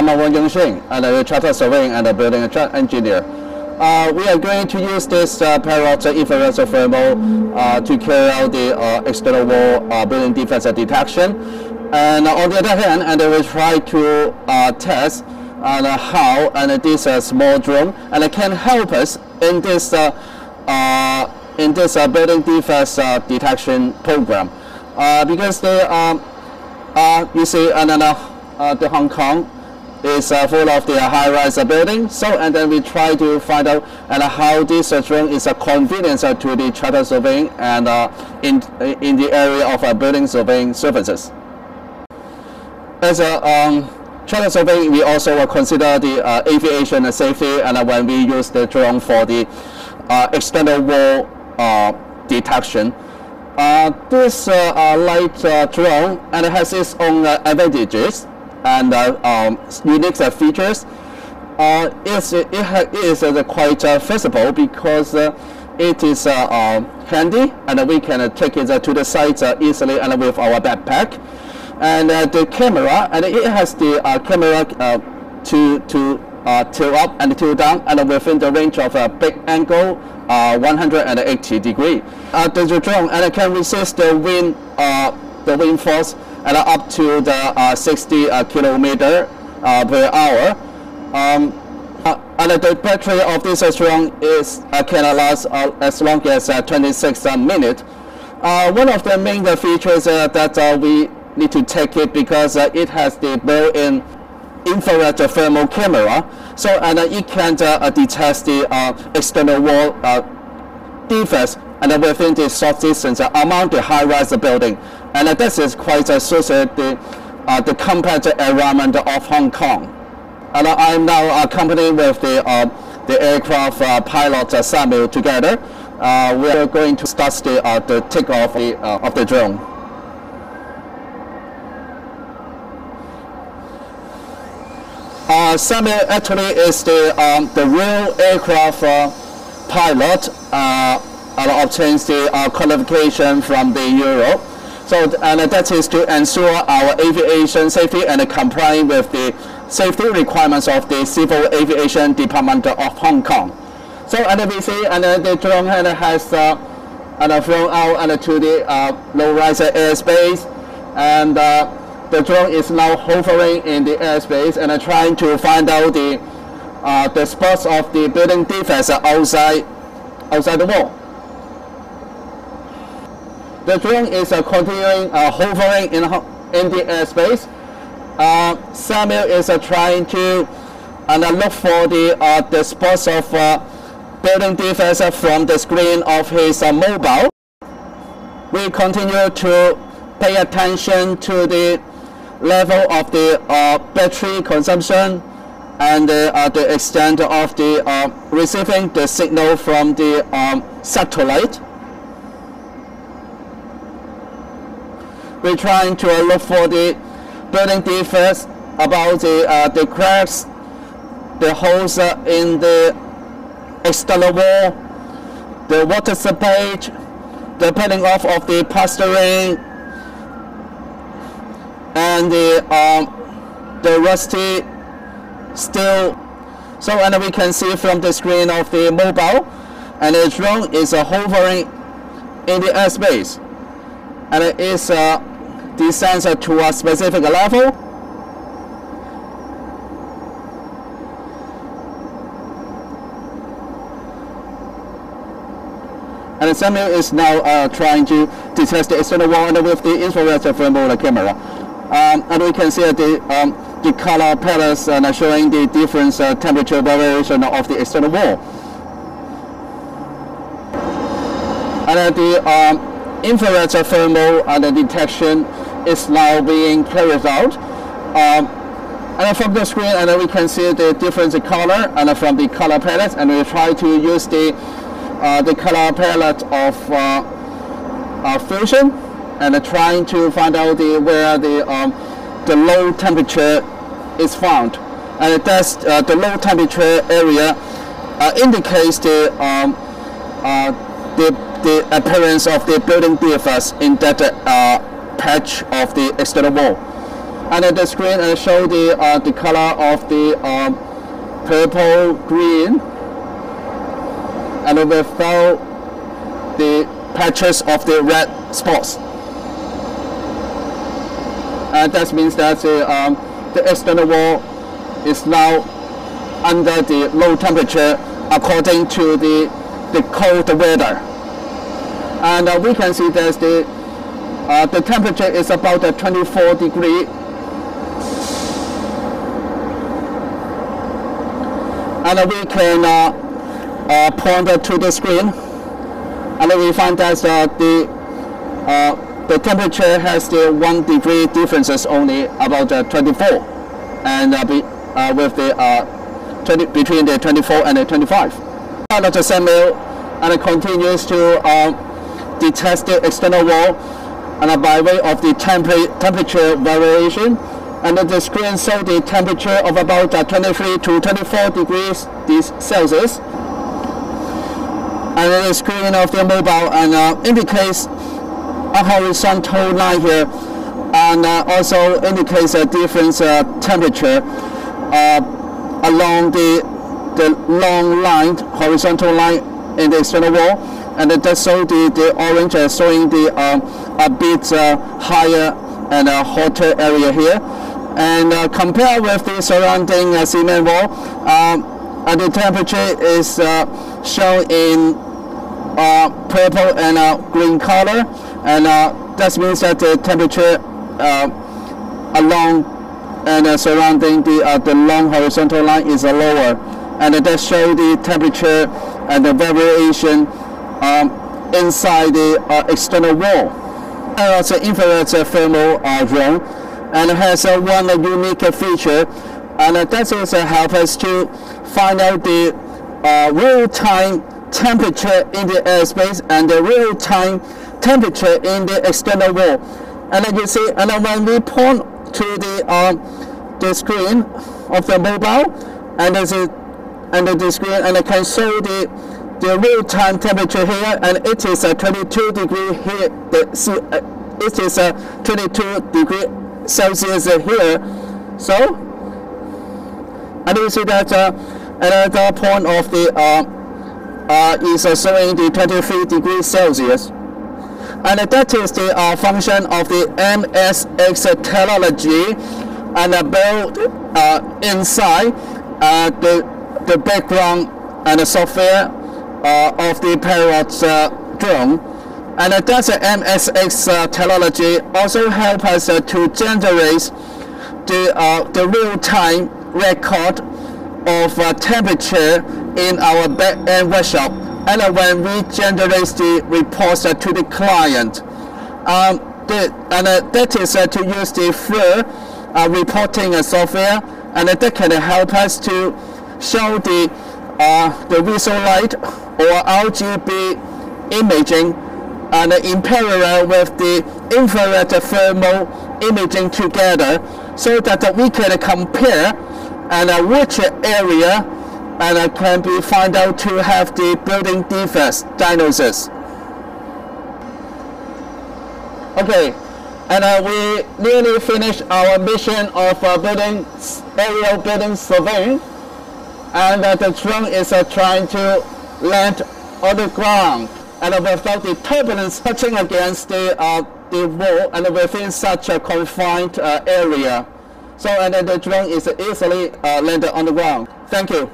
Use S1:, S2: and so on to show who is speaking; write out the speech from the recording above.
S1: I'm雍盛, and I'm a chartered surveying and a building engineer. We are going to use this Parrot infra-red thermal to carry out the external wall building defects detection. And on the other hand, and we will try to test how this small drone can help us in this building defects detection program. Because you see, the Hong Kong is full of the high-rise building. So, and then we try to find out how this drone is a convenience to the charter surveying and in the area of building surveying services. As a charter surveying, we also consider the aviation safety, and when we use the drone for the external wall detection. This light drone has its own advantages and unique features. It is quite feasible because it is handy, and we can take it to the site easily and with our backpack. And the camera, and it has the camera to tilt up and tilt down, and within the range of a big angle, 180 degrees. The drone can resist the wind force and up to the 60 kilometers per hour. And the battery of this drone can last as long as 26 minutes. One of the main features that we need to take it because it has the built-in infrared thermal camera, so it can detect the external wall defects and within the short distance among the high-rise building, and this is quite suited the compact environment of Hong Kong. And I'm now accompanied with the aircraft pilot Samuel together. We are going to start the takeoff of the drone. Samuel actually is the real aircraft pilot and obtains the qualification from the Europe. So, and that is to ensure our aviation safety and complying with the safety requirements of the Civil Aviation Department of Hong Kong. So, and we see, the drone has flown out to the low-rise airspace, and the drone is now hovering in the airspace and trying to find out the spots of the building defects outside the wall. The drone is continuing hovering in the airspace. Samuel is trying to look for the spots of building defects from the screen of his mobile. We continue to pay attention to the level of the battery consumption and the extent of the receiving the signal from the satellite. We're trying to look for the building defects about the cracks, the holes in the external wall, the water seepage, the peeling off of the plastering, and the rusty steel. So, and we can see from the screen of the mobile, and the drone is hovering in the airspace, and it is descends to a specific level. And Samuel is now trying to detect the external wall and with the infrared thermal camera. And we can see the color palettes showing the different temperature variation of the external wall. And the infrared thermal detection is now being carried out. And from the screen, we can see the different color and from the color palettes, and we try to use the color palette of fusion, and trying to find out where the low temperature is found, and that's the low temperature area indicates the appearance of the building defects in that patch of the external wall. And the screen show the color of the purple, green, and without the patches of the red spots. And that means that the external wall is now under the low temperature according to the cold weather. And we can see that the temperature is about 24 degrees. And we can point to the screen, and we find that the temperature has the 1 degree differences only, about 24, and with the between the 24 and the 25. The same mill and continues to detect the external wall and by way of the temperature variation. And the screen shows the temperature of about 23 to 24 degrees Celsius. And the screen of the mobile indicates a horizontal line here, and also indicates a different temperature along the long line, horizontal line in the external wall. And it does show the orange showing the a bit higher and hotter area here. And compare with the surrounding cement wall, the temperature is shown in purple and green color, and that means that the temperature along and surrounding the long horizontal line is lower, and that shows the temperature and the variation inside the external wall. It's an infrared thermal drone, and it has one unique feature, and that is help us to find out the real-time temperature in the airspace and the real-time temperature in the external wall. And you see, and when we point to the screen of the mobile, and the screen, and it can show the real-time temperature here, and it is 22 degree here. It is 22 degree Celsius here. So, and you see that another point of the is showing the 23 degrees Celsius, and that is the function of the MSX technology, and built inside the background and the software of the Parrot drone. And that MSX technology also help us to generate the real-time record of temperature in our back-end workshop. And when we generate the reports to the client, that is to use the FLIR reporting software, and that can help us to show the visual light or RGB imaging, and in parallel with the infrared thermal imaging together, so that we can compare and which area and can be found out to have the building defects diagnosis. Okay, and we nearly finished our mission of aerial building surveying, and the drone is trying to land on the ground, and without the turbulence touching against the wall, and within such a confined area. So, and the drone is easily landed on the ground. Thank you.